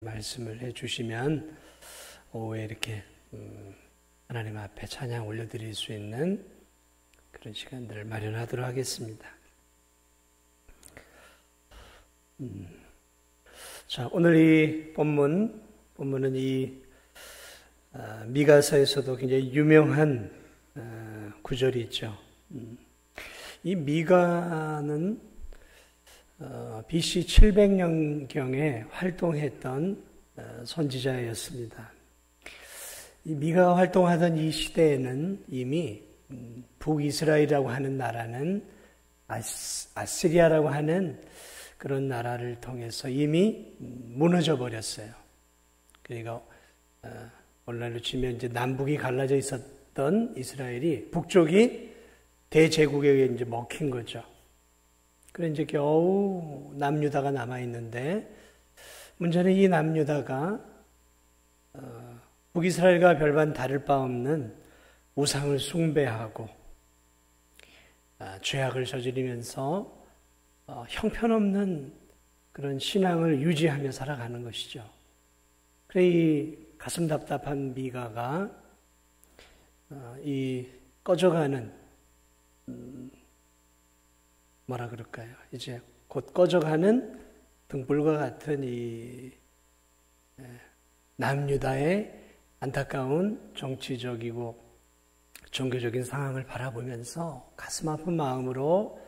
말씀을 해주시면 오후에 이렇게 하나님 앞에 찬양 올려드릴 수 있는 그런 시간들을 마련하도록 하겠습니다. 자, 오늘 이 본문은 이 미가서에서도 굉장히 유명한 구절이 있죠. 이 미가는 BC 700년경에 활동했던 선지자였습니다. 이 미가가 활동하던 이 시대에는 이미 북이스라엘이라고 하는 나라는 아시리아라고 하는 그런 나라를 통해서 이미 무너져 버렸어요. 그러니까 오늘날로 치면 이제 남북이 갈라져 있었던 이스라엘이 북쪽이 대제국에게 이제 먹힌 거죠. 그래 이제 겨우 남유다가 남아 있는데 문제는 이 남유다가 북이스라엘과 별반 다를 바 없는 우상을 숭배하고 죄악을 저지르면서 형편없는 그런 신앙을 유지하며 살아가는 것이죠. 그래 이 가슴 답답한 미가가 이 꺼져가는 뭐라 그럴까요? 이제 곧 꺼져가는 등불과 같은 이 남유다의 안타까운 정치적이고 종교적인 상황을 바라보면서 가슴 아픈 마음으로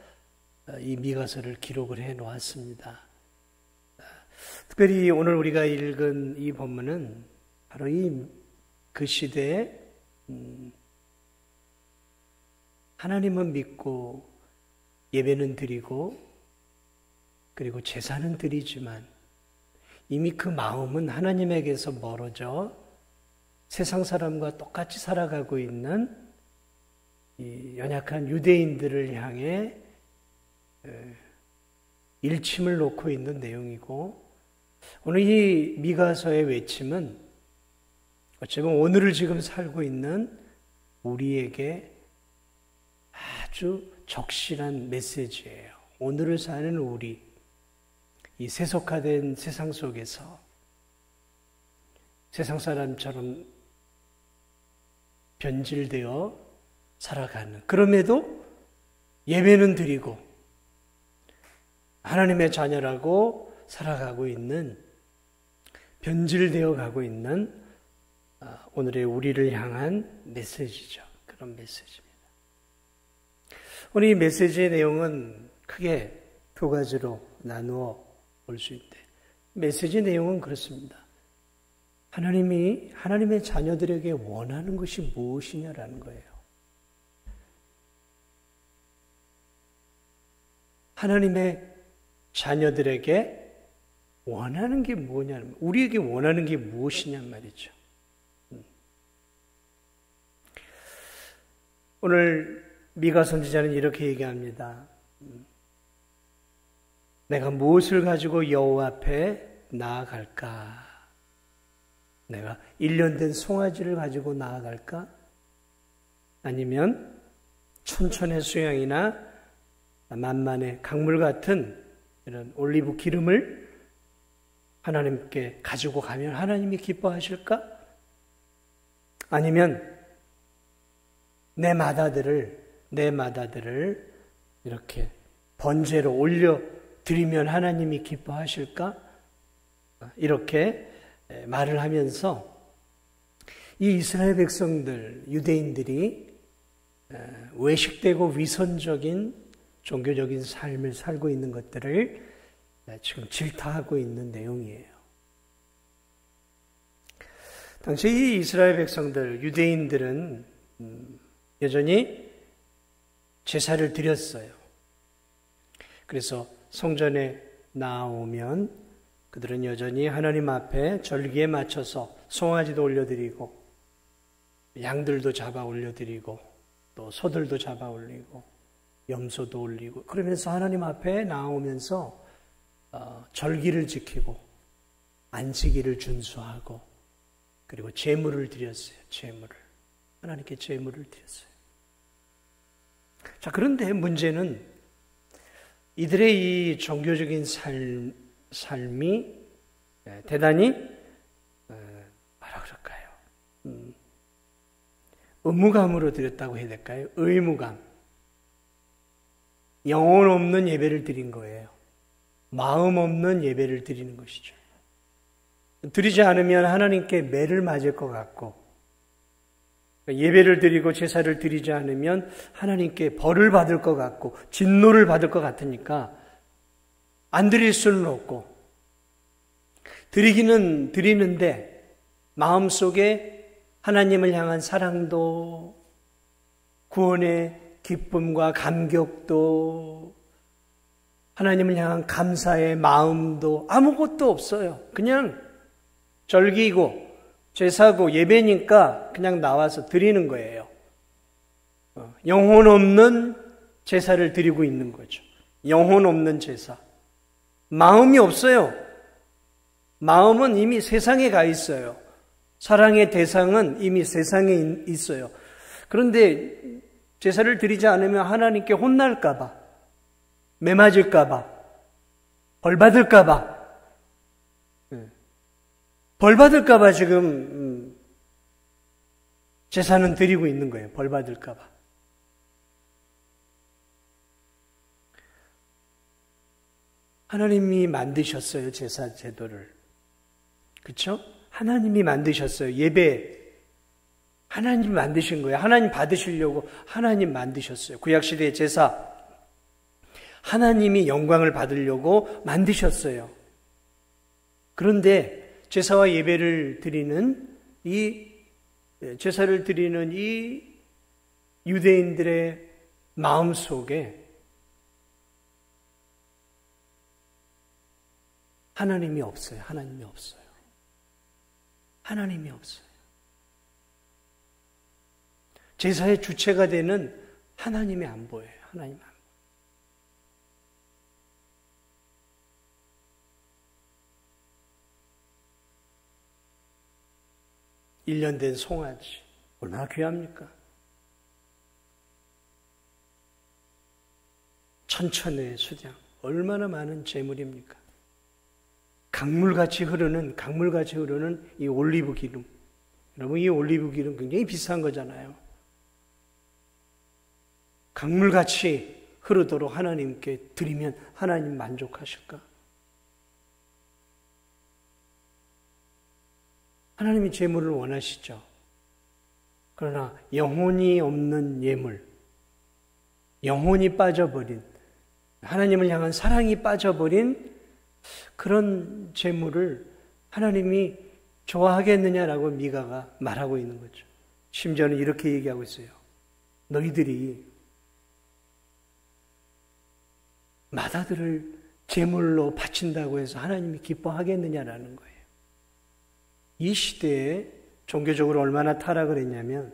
이 미가서를 기록을 해 놓았습니다. 특별히 오늘 우리가 읽은 이 본문은 바로 그 시대에 하나님은 믿고 예배는 드리고 그리고 제사는 드리지만 이미 그 마음은 하나님에게서 멀어져 세상 사람과 똑같이 살아가고 있는 이 연약한 유대인들을 향해 일침을 놓고 있는 내용이고, 오늘 이 미가서의 외침은 어쩌면 오늘을 지금 살고 있는 우리에게 아주 적실한 메시지예요. 오늘을 사는 우리, 이 세속화된 세상 속에서 세상 사람처럼 변질되어 살아가는, 그럼에도 예배는 드리고 하나님의 자녀라고 살아가고 있는, 변질되어 가고 있는 오늘의 우리를 향한 메시지죠. 그런 메시지입니다. 오늘 이 메시지의 내용은 크게 두 가지로 나누어 볼 수 있는데, 메시지 내용은 그렇습니다. 하나님이 하나님의 자녀들에게 원하는 것이 무엇이냐라는 거예요. 하나님의 자녀들에게 원하는 게 뭐냐는, 우리에게 원하는 게 무엇이냔 말이죠. 오늘 미가 선지자는 이렇게 얘기합니다. 내가 무엇을 가지고 여호와 앞에 나아갈까? 내가 1년 된 송아지를 가지고 나아갈까? 아니면 춘천의 수양이나 만만의 강물 같은 이런 올리브 기름을 하나님께 가지고 가면 하나님이 기뻐하실까? 아니면 내 마다들을 이렇게 번제로 올려드리면 하나님이 기뻐하실까? 이렇게 말을 하면서 이 이스라엘 백성들, 유대인들이 외식되고 위선적인 종교적인 삶을 살고 있는 것들을 지금 질타하고 있는 내용이에요. 당시 이 이스라엘 백성들, 유대인들은 여전히 제사를 드렸어요. 그래서 성전에 나오면 그들은 여전히 하나님 앞에 절기에 맞춰서 송아지도 올려드리고 양들도 잡아 올려드리고 또 소들도 잡아 올리고 염소도 올리고, 그러면서 하나님 앞에 나오면서 절기를 지키고 안식일을 준수하고 그리고 제물을 드렸어요. 하나님께 제물을 드렸어요. 자, 그런데 문제는 이들의 이 종교적인 삶이 대단히 뭐라 그럴까요? 의무감으로 드렸다고 해야 될까요? 의무감. 영혼 없는 예배를 드린 거예요. 마음 없는 예배를 드리는 것이죠. 드리지 않으면 하나님께 매를 맞을 것 같고, 예배를 드리고 제사를 드리지 않으면 하나님께 벌을 받을 것 같고 진노를 받을 것 같으니까 안 드릴 수는 없고, 드리기는 드리는데 마음속에 하나님을 향한 사랑도 구원의 기쁨과 감격도 하나님을 향한 감사의 마음도 아무것도 없어요. 그냥 절기고 제사고 예배니까 그냥 나와서 드리는 거예요. 영혼 없는 제사를 드리고 있는 거죠. 영혼 없는 제사. 마음이 없어요. 마음은 이미 세상에 가 있어요. 사랑의 대상은 이미 세상에 있어요. 그런데 제사를 드리지 않으면 하나님께 혼날까봐, 매맞을까봐, 벌받을까봐, 벌받을까봐 지금 제사는 드리고 있는 거예요. 벌받을까봐. 하나님이 만드셨어요. 제사 제도를. 그렇죠? 하나님이 만드셨어요. 예배 하나님이 만드신 거예요. 하나님 받으시려고 하나님 만드셨어요. 구약시대의 제사 하나님이 영광을 받으려고 만드셨어요. 그런데 제사와 예배를 드리는 제사를 드리는 이 유대인들의 마음 속에 하나님이 없어요. 하나님이 없어요. 하나님이 없어요. 제사의 주체가 되는 하나님이 안 보여요. 하나님 안 보여요. 1년 된 송아지 얼마나 귀합니까? 천천의 수량 얼마나 많은 재물입니까? 강물같이 흐르는 이 올리브 기름. 여러분, 이 올리브 기름 굉장히 비싼 거잖아요. 강물같이 흐르도록 하나님께 드리면 하나님 만족하실까? 하나님이 재물을 원하시죠. 그러나 영혼이 없는 예물, 영혼이 빠져버린, 하나님을 향한 사랑이 빠져버린 그런 재물을 하나님이 좋아하겠느냐라고 미가가 말하고 있는 거죠. 심지어는 이렇게 얘기하고 있어요. 너희들이 마다들을 제물로 바친다고 해서 하나님이 기뻐하겠느냐라는 거예요. 이 시대에 종교적으로 얼마나 타락을 했냐면,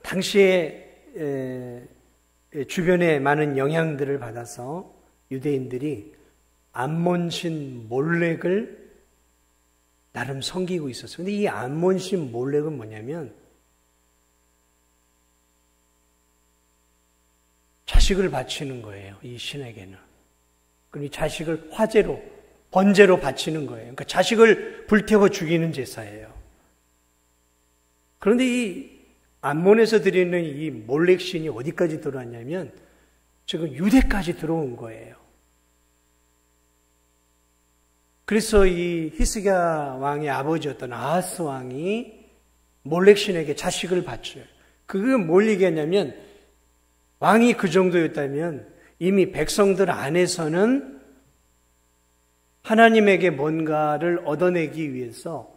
당시에 주변에 많은 영향들을 받아서 유대인들이 암몬신 몰렉을 나름 섬기고 있었어요. 근데 이 암몬신 몰렉은 뭐냐면 자식을 바치는 거예요. 이 신에게는. 그럼 이 자식을 화제로, 번제로 바치는 거예요. 그러니까 자식을 불태워 죽이는 제사예요. 그런데 이 암몬에서 드리는 이 몰렉신이 어디까지 들어왔냐면 지금 유대까지 들어온 거예요. 그래서 이 히스기야 왕의 아버지였던 아하스 왕이 몰렉신에게 자식을 바쳐요. 그게 뭘 얘기하냐면, 왕이 그 정도였다면 이미 백성들 안에서는 하나님에게 뭔가를 얻어내기 위해서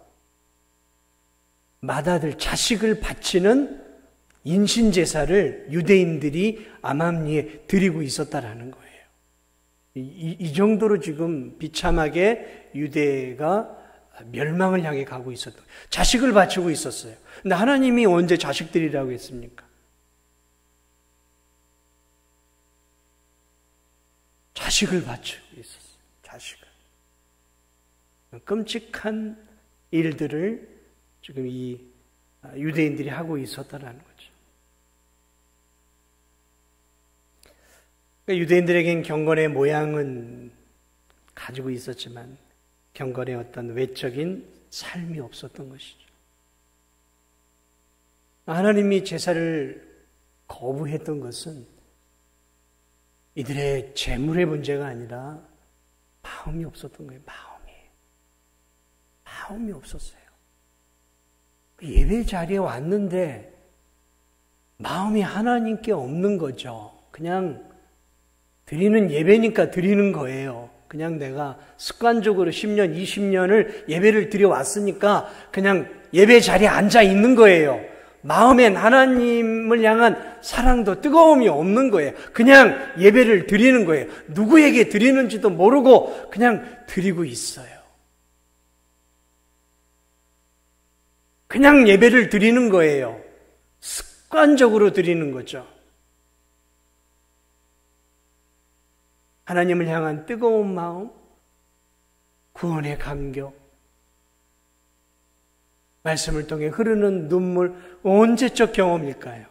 마다들 자식을 바치는 인신제사를 유대인들이 암암리에 드리고 있었다라는 거예요. 이 정도로 지금 비참하게 유대가 멸망을 향해 가고 있었던, 자식을 바치고 있었어요. 근데 하나님이 언제 자식 드리라고 했습니까? 자식을 바치고 있었어요. 자식을. 끔찍한 일들을 지금 이 유대인들이 하고 있었다라는 거죠. 그러니까 유대인들에겐 경건의 모양은 가지고 있었지만 경건의 어떤 외적인 삶이 없었던 것이죠. 하나님이 제사를 거부했던 것은 이들의 재물의 문제가 아니라 마음이 없었던 거예요. 마음이 없었어요. 예배 자리에 왔는데 마음이 하나님께 없는 거죠. 그냥 드리는 예배니까 드리는 거예요. 그냥 내가 습관적으로 10년, 20년을 예배를 드려왔으니까 그냥 예배 자리에 앉아 있는 거예요. 마음엔 하나님을 향한 사랑도 뜨거움이 없는 거예요. 그냥 예배를 드리는 거예요. 누구에게 드리는지도 모르고 그냥 드리고 있어요. 그냥 예배를 드리는 거예요. 습관적으로 드리는 거죠. 하나님을 향한 뜨거운 마음, 구원의 감격, 말씀을 통해 흐르는 눈물, 언제적 경험일까요?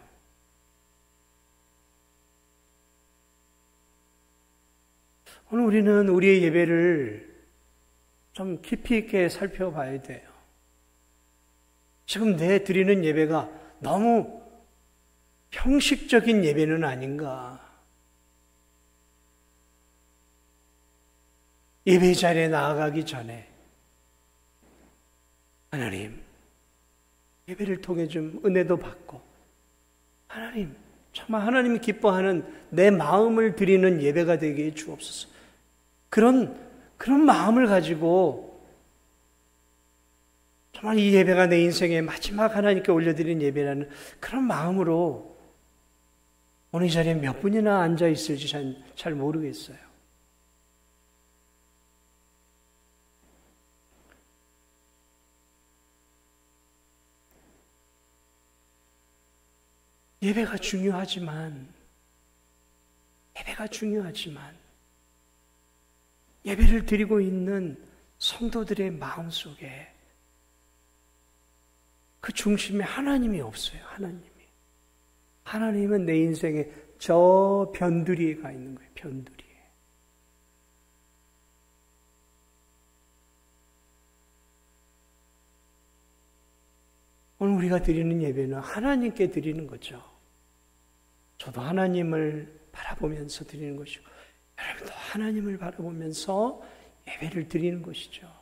오늘 우리는 우리의 예배를 좀 깊이 있게 살펴봐야 돼요. 지금 내 드리는 예배가 너무 형식적인 예배는 아닌가? 예배 자리에 나아가기 전에 하나님, 예배를 통해 좀 은혜도 받고 하나님, 정말 하나님이 기뻐하는 내 마음을 드리는 예배가 되게 해 주옵소서. 그런 마음을 가지고 정말 이 예배가 내 인생의 마지막 하나님께 올려드리는 예배라는 그런 마음으로 오늘 이 자리에 몇 분이나 앉아 있을지 잘 모르겠어요. 예배가 중요하지만 예배를 드리고 있는 성도들의 마음속에 그 중심에 하나님이 없어요. 하나님은 내 인생의 저 변두리에 가 있는 거예요. 변두리에. 오늘 우리가 드리는 예배는 하나님께 드리는 거죠. 저도 하나님을 바라보면서 드리는 것이고 여러분도 하나님을 바라보면서 예배를 드리는 것이죠.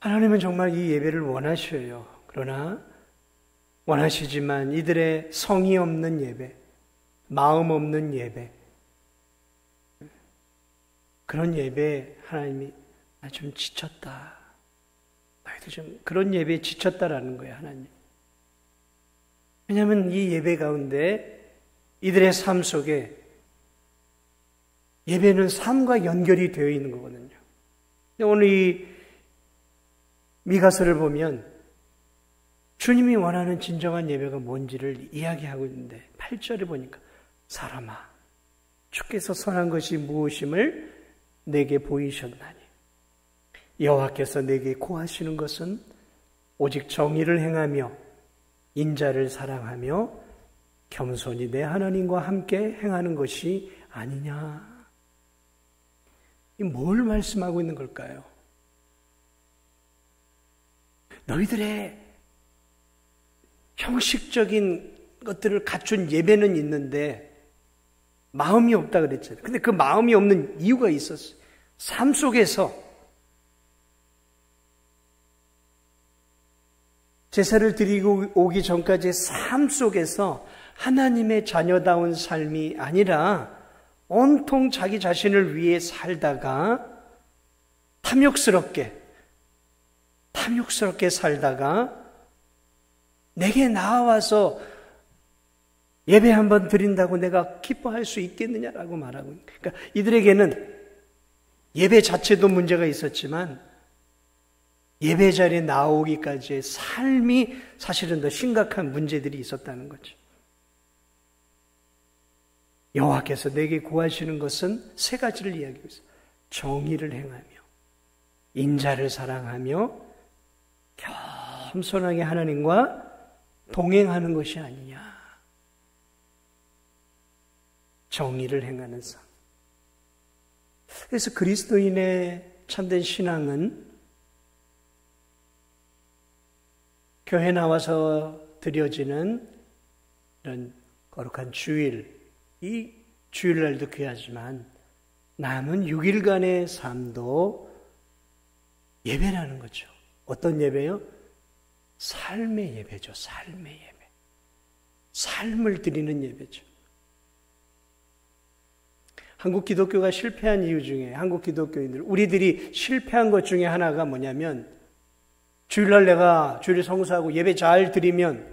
하나님은 정말 이 예배를 원하셔요. 그러나 원하시지만 이들의 성의 없는 예배, 마음 없는 예배, 그런 예배 하나님이 나 좀 지쳤다. 너희도 좀 그런 예배에 지쳤다라는 거예요, 하나님. 왜냐하면 이 예배 가운데 이들의 삶 속에 예배는 삶과 연결이 되어 있는 거거든요. 오늘 이 미가서를 보면 주님이 원하는 진정한 예배가 뭔지를 이야기하고 있는데 8절에 보니까 사람아 주께서 선한 것이 무엇임을 내게 보이셨나니 여호와께서 내게 고하시는 것은 오직 정의를 행하며 인자를 사랑하며 겸손히 내 하나님과 함께 행하는 것이 아니냐. 이 뭘 말씀하고 있는 걸까요? 너희들의 형식적인 것들을 갖춘 예배는 있는데 마음이 없다 그랬잖아요. 근데 그 마음이 없는 이유가 있었어요. 삶 속에서 제사를 드리고 오기 전까지의 삶 속에서 하나님의 자녀다운 삶이 아니라 온통 자기 자신을 위해 살다가 탐욕스럽게 살다가 내게 나와서 예배 한번 드린다고 내가 기뻐할 수 있겠느냐라고 말하고 있는 거예요. 그러니까 이들에게는 예배 자체도 문제가 있었지만 예배 자리에 나오기까지의 삶이 사실은 더 심각한 문제들이 있었다는 거죠. 여호와께서 내게 구하시는 것은 세 가지를 이야기하고 있어요. 정의를 행하며 인자를 사랑하며 겸손하게 하나님과 동행하는 것이 아니냐. 정의를 행하는 삶. 그래서 그리스도인의 참된 신앙은 교회 나와서 드려지는 이런 거룩한 주일, 이 주일날도 귀하지만 남은 6일간의 삶도 예배라는 거죠. 어떤 예배요? 삶의 예배죠. 삶의 예배. 삶을 드리는 예배죠. 한국 기독교가 실패한 이유 중에, 한국 기독교인들, 우리들이 실패한 것 중에 하나가 뭐냐면, 주일날 내가 주일 성수하고 예배 잘 드리면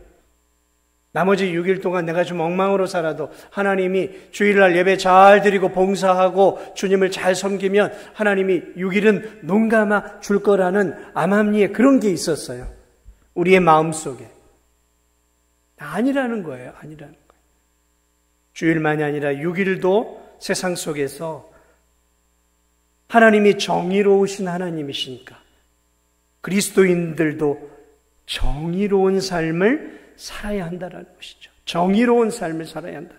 나머지 6일 동안 내가 좀 엉망으로 살아도 하나님이 주일날 예배 잘 드리고 봉사하고 주님을 잘 섬기면 하나님이 6일은 눈 감아 줄 거라는 암암리에 그런 게 있었어요. 우리의 마음속에. 아니라는 거예요. 아니라는 거예요. 주일만이 아니라 6일도 세상 속에서 하나님이 정의로우신 하나님이시니까 그리스도인들도 정의로운 삶을 살아야 한다는 것이죠. 정의로운 삶을 살아야 한다.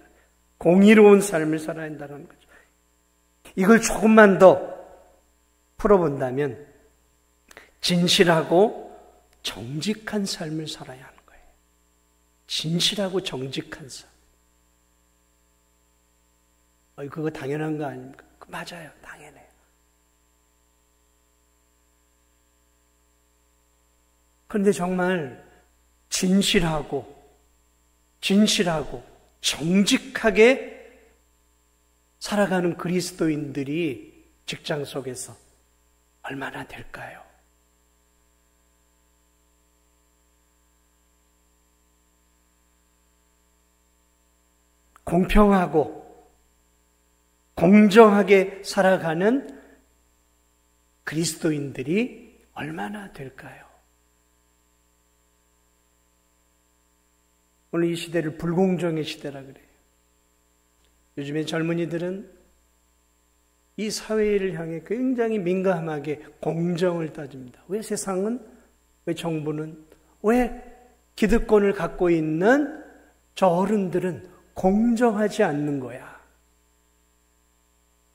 공의로운 삶을 살아야 한다는 거죠. 이걸 조금만 더 풀어본다면 진실하고 정직한 삶을 살아야 하는 거예요. 진실하고 정직한 삶. 그거 당연한 거 아닙니까? 맞아요. 당연해요. 그런데 정말 진실하고 정직하게 살아가는 그리스도인들이 직장 속에서 얼마나 될까요? 공평하고 공정하게 살아가는 그리스도인들이 얼마나 될까요? 오늘 이 시대를 불공정의 시대라 그래요. 요즘에 젊은이들은 이 사회를 향해 굉장히 민감하게 공정을 따집니다. 왜 세상은, 왜 정부는, 왜 기득권을 갖고 있는 저 어른들은 공정하지 않는 거야?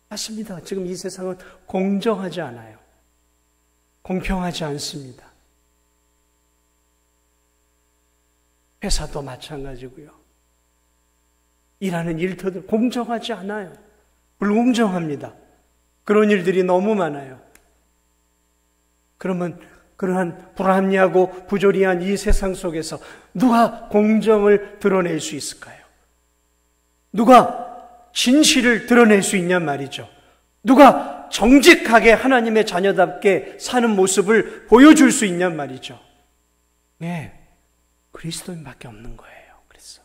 맞습니다. 지금 이 세상은 공정하지 않아요. 공평하지 않습니다. 회사도 마찬가지고요. 일하는 일터들 공정하지 않아요. 불공정합니다. 그런 일들이 너무 많아요. 그러면 그러한 불합리하고 부조리한 이 세상 속에서 누가 공정을 드러낼 수 있을까요? 누가 진실을 드러낼 수 있냔 말이죠. 누가 정직하게 하나님의 자녀답게 사는 모습을 보여줄 수 있냔 말이죠. 네, 그리스도인밖에 없는 거예요. 그래서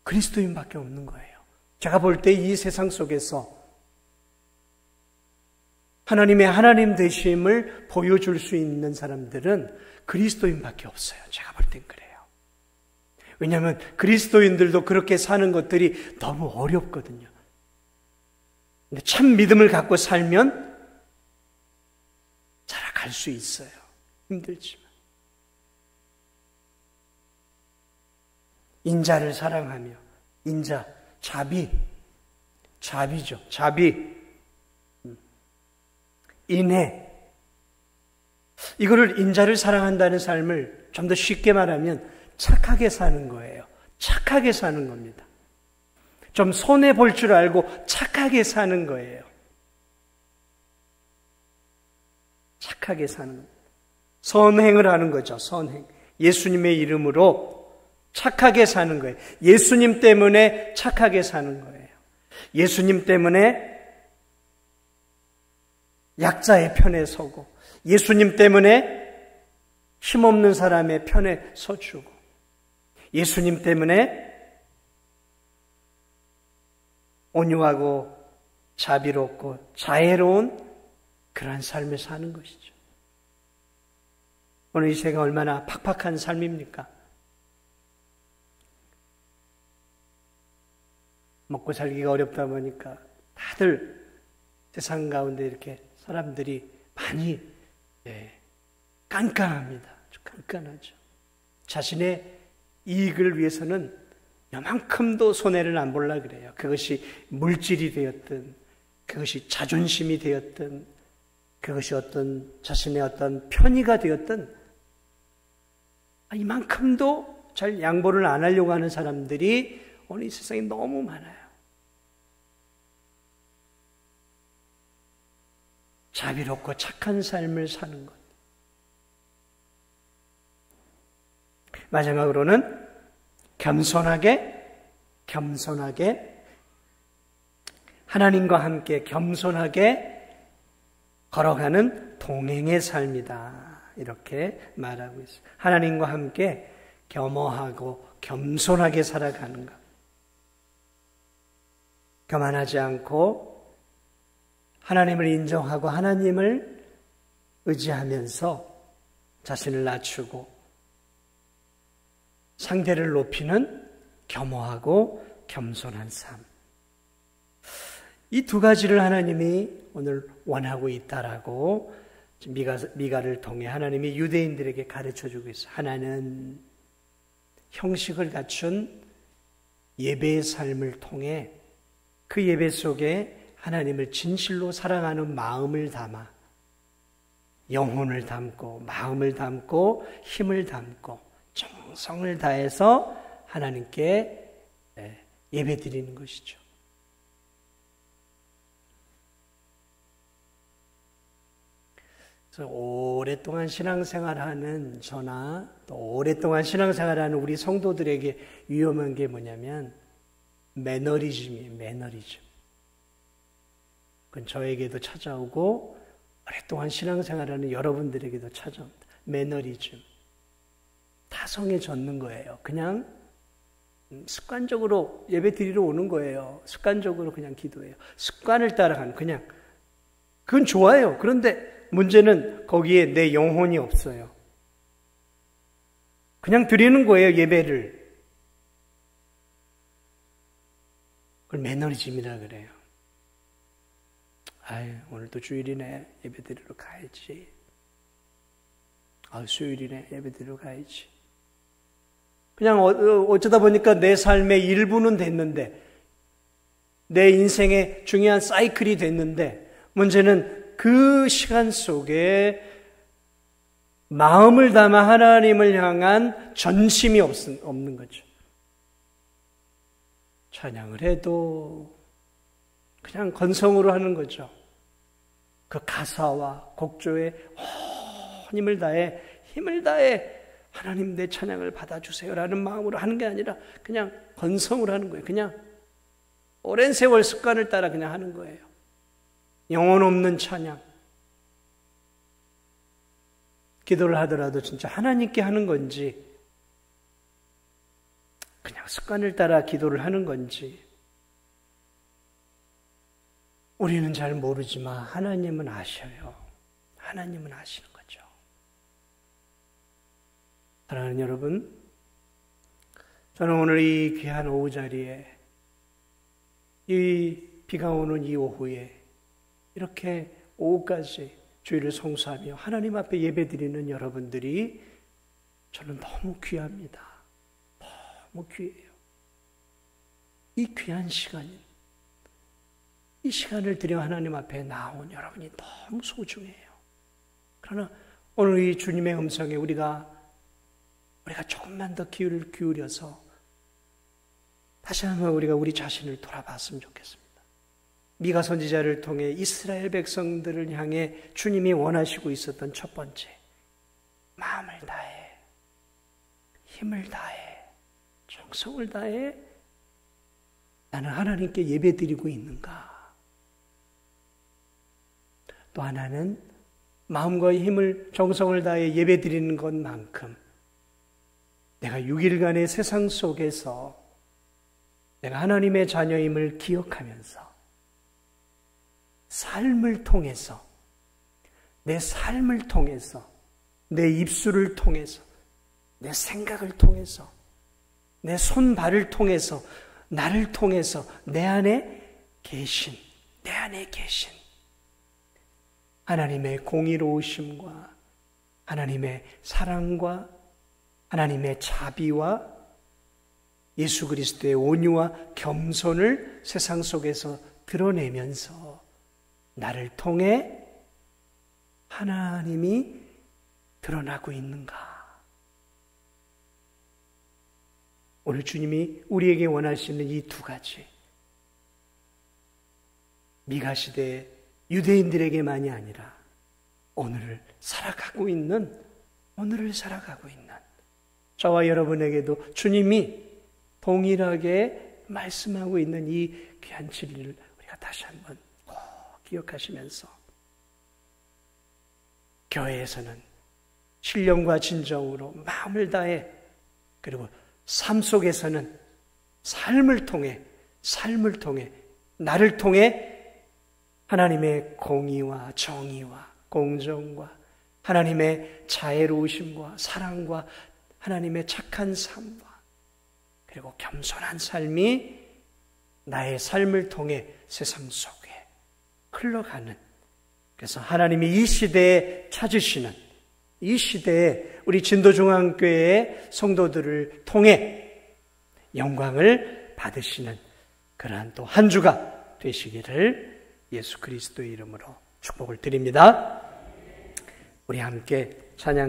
그리스도인밖에 없는 거예요. 제가 볼 때 이 세상 속에서 하나님의 하나님 되심을 보여줄 수 있는 사람들은 그리스도인밖에 없어요. 제가 볼 땐 그래요. 왜냐하면 그리스도인들도 그렇게 사는 것들이 너무 어렵거든요. 근데 참 믿음을 갖고 살면 살아갈 수 있어요. 힘들지만. 인자를 사랑하며, 인자, 자비죠. 자비, 인애. 이거를 인자를 사랑한다는 삶을 좀 더 쉽게 말하면 착하게 사는 거예요. 착하게 사는 겁니다. 좀 손해볼 줄 알고 착하게 사는 거예요. 착하게 사는 겁니다. 선행을 하는 거죠. 선행. 예수님의 이름으로 착하게 사는 거예요. 예수님 때문에 착하게 사는 거예요. 예수님 때문에 약자의 편에 서고, 예수님 때문에 힘없는 사람의 편에 서주고, 예수님 때문에 온유하고 자비롭고 자애로운 그러한 삶을 사는 것이죠. 오늘 이 세계가 얼마나 팍팍한 삶입니까? 먹고 살기가 어렵다 보니까 다들 세상 가운데 이렇게 사람들이 많이 깐깐합니다. 아주 깐깐하죠. 자신의 이익을 위해서는 요만큼도 손해를 안 보려 그래요. 그것이 물질이 되었든, 그것이 자존심이 되었든, 그것이 어떤 자신의 어떤 편의가 되었든, 이만큼도 잘 양보를 안 하려고 하는 사람들이 오늘 이 세상에 너무 많아요. 자비롭고 착한 삶을 사는 것. 마지막으로는 겸손하게 하나님과 함께 겸손하게 걸어가는 동행의 삶이다. 이렇게 말하고 있어요. 하나님과 함께 겸허하고 겸손하게 살아가는 것. 교만하지 않고 하나님을 인정하고 하나님을 의지하면서 자신을 낮추고 상대를 높이는 겸허하고 겸손한 삶. 이 두 가지를 하나님이 오늘 원하고 있다라고 미가를 통해 하나님이 유대인들에게 가르쳐주고 있어요. 하나는 형식을 갖춘 예배의 삶을 통해 그 예배 속에 하나님을 진실로 사랑하는 마음을 담아 영혼을 담고 마음을 담고 힘을 담고 정성을 다해서 하나님께 예배 드리는 것이죠. 그래서 오랫동안 신앙생활하는 저나 또 오랫동안 신앙생활하는 우리 성도들에게 위험한 게 뭐냐면 매너리즘이에요. 매너리즘. 그건 저에게도 찾아오고 오랫동안 신앙생활하는 여러분들에게도 찾아옵니다. 매너리즘. 타성에 젖는 거예요. 그냥 습관적으로 예배 드리러 오는 거예요. 습관적으로 그냥 기도해요. 습관을 따라가는 그냥 그건 좋아요. 그런데 문제는 거기에 내 영혼이 없어요. 그냥 드리는 거예요. 예배를. 그걸 매너리즘이라 그래요. 오늘도 주일이네. 예배 드리러 가야지. 수요일이네. 예배 드리러 가야지. 그냥 어쩌다 보니까 내 삶의 일부는 됐는데 내 인생의 중요한 사이클이 됐는데 문제는 그 시간 속에 마음을 담아 하나님을 향한 전심이 없는 거죠. 찬양을 해도 그냥 건성으로 하는 거죠. 그 가사와 곡조에 힘을 다해 하나님 내 찬양을 받아주세요라는 마음으로 하는 게 아니라 그냥 건성으로 하는 거예요. 그냥 오랜 세월 습관을 따라 그냥 하는 거예요. 영혼 없는 찬양. 기도를 하더라도 진짜 하나님께 하는 건지 그냥 습관을 따라 기도를 하는 건지 우리는 잘 모르지만 하나님은 아셔요. 하나님은 아시는 거죠. 사랑하는 여러분, 저는 오늘 이 귀한 오후 자리에 이 비가 오는 이 오후에 이렇게 오후까지 주일을 성수하며 하나님 앞에 예배드리는 여러분들이 저는 너무 귀합니다. 너무 귀해요. 이 귀한 시간인 이 시간을 들여 하나님 앞에 나온 여러분이 너무 소중해요. 그러나 오늘 이 주님의 음성에 우리가 조금만 더 귀를 기울여서 다시 한번 우리가 우리 자신을 돌아봤으면 좋겠습니다. 미가 선지자를 통해 이스라엘 백성들을 향해 주님이 원하시고 있었던 첫 번째, 마음을 다해, 힘을 다해, 정성을 다해 나는 하나님께 예배드리고 있는가? 또 하나는 마음과 힘을, 정성을 다해 예배드리는 것만큼 내가 6일간의 세상 속에서 내가 하나님의 자녀임을 기억하면서 삶을 통해서, 내 삶을 통해서, 내 입술을 통해서, 내 생각을 통해서, 내 손발을 통해서, 나를 통해서 내 안에 계신 하나님의 공의로우심과 하나님의 사랑과 하나님의 자비와 예수 그리스도의 온유와 겸손을 세상 속에서 드러내면서 나를 통해 하나님이 드러나고 있는가? 오늘 주님이 우리에게 원하시는 이 두 가지, 미가 시대 유대인들에게만이 아니라 오늘을 살아가고 있는 저와 여러분에게도 주님이 동일하게 말씀하고 있는 이 귀한 진리를 우리가 다시 한번 꼭 기억하시면서 교회에서는 신령과 진정으로 마음을 다해, 그리고 삶 속에서는 삶을 통해 나를 통해 하나님의 공의와 정의와 공정과 하나님의 자애로우심과 사랑과 하나님의 착한 삶과 그리고 겸손한 삶이 나의 삶을 통해 세상 속에 흘러가는, 그래서 하나님이 이 시대에 찾으시는, 이 시대에 우리 진도중앙교회의 성도들을 통해 영광을 받으시는 그러한 또 한 주가 되시기를 예수 그리스도의 이름으로 축복을 드립니다. 우리 함께 찬양